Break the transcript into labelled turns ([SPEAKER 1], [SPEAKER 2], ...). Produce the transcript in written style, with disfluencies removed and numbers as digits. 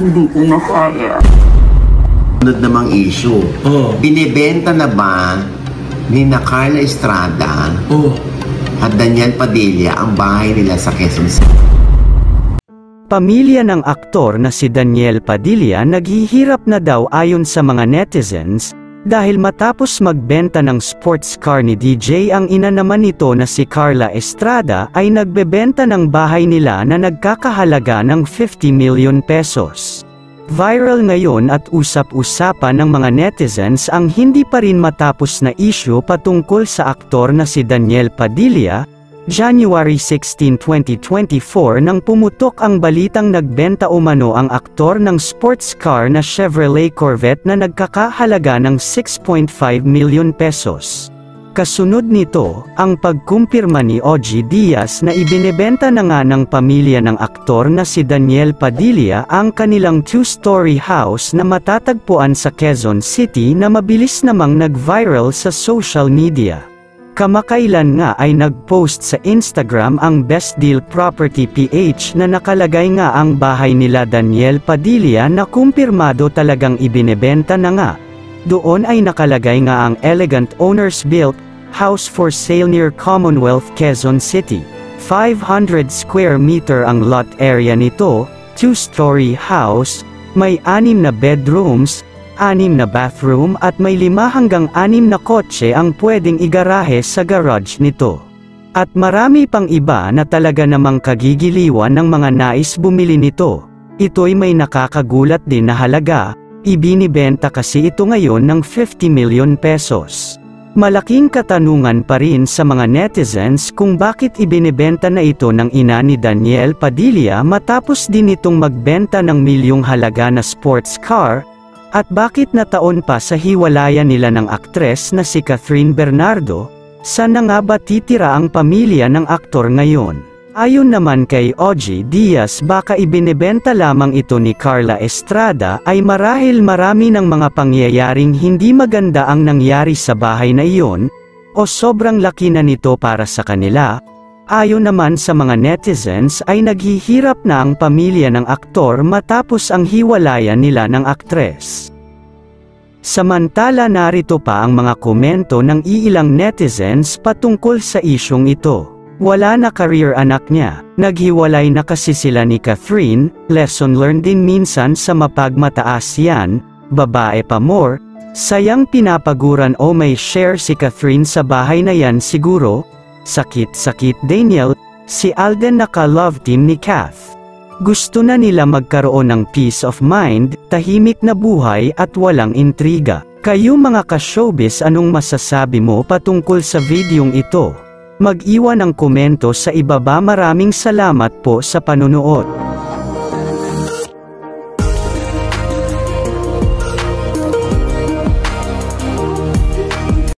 [SPEAKER 1] Hindi ko na kaya.
[SPEAKER 2] Sunod namang issue. Binibenta na ba ni Carla Estrada at Daniel Padilla ang bahay nila sa Quezon City?
[SPEAKER 3] Pamilya ng aktor na si Daniel Padilla naghihirap na daw ayon sa mga netizens, dahil matapos magbenta ng sports car ni DJ ang ina naman nito na si Carla Estrada ay nagbebenta ng bahay nila na nagkakahalaga ng 50 million pesos. Viral ngayon at usap-usapan ng mga netizens ang hindi pa rin matapos na issue patungkol sa aktor na si Daniel Padilla. January 16, 2024 nang pumutok ang balitang nagbenta umano ang aktor ng sports car na Chevrolet Corvette na nagkakahalaga ng 6.5 million pesos. Kasunod nito, ang pagkumpirma ni OG Diaz na ibinebenta na nga ng pamilya ng aktor na si Daniel Padilla ang kanilang two-story house na matatagpuan sa Quezon City na mabilis namang nag-viral sa social media. Kamakailan nga ay nag-post sa Instagram ang Best Deal Property PH na nakalagay nga ang bahay nila Daniel Padilla na kumpirmado talagang ibinebenta na nga. Doon ay nakalagay nga ang elegant owner's built house for sale near Commonwealth, Quezon City. 500 square meter ang lot area nito, two-story house, may 6 na bedrooms, 6 na bathroom at may 5 hanggang 6 na kotse ang pwedeng igarahe sa garage nito. At marami pang iba na talaga namang kagigiliwan ng mga nais bumili nito. Ito'y may nakakagulat din na halaga, ibinibenta kasi ito ngayon ng 50 million pesos. Malaking katanungan pa rin sa mga netizens kung bakit ibinibenta na ito ng ina ni Daniel Padilla matapos din itong magbenta ng milyong halaga na sports car. At bakit na taon pa sa hiwalayan nila ng aktres na si Catherine Bernardo? Saan na nga ba titira ang pamilya ng aktor ngayon? Ayon naman kay OG Diaz, baka ibinebenta lamang ito ni Carla Estrada ay marahil marami ng mga pangyayaring hindi maganda ang nangyari sa bahay na iyon, o sobrang laki na nito para sa kanila. Ayon naman sa mga netizens ay naghihirap na ang pamilya ng aktor matapos ang hiwalayan nila ng aktres. Samantala narito pa ang mga komento ng iilang netizens patungkol sa isyong ito. Wala na career anak niya, naghiwalay na kasi sila ni Catherine, lesson learned din minsan sa mapagmataas yan, babae pa more, sayang pinapaguran o may share si Catherine sa bahay na yan siguro. Sakit-sakit Daniel, si Alden naka-love team ni Kath. Gusto na nila magkaroon ng peace of mind, tahimik na buhay at walang intriga. Kayo mga ka-showbiz, anong masasabi mo patungkol sa videong ito? Mag-iwan ng komento sa ibaba. Maraming salamat po sa panunood.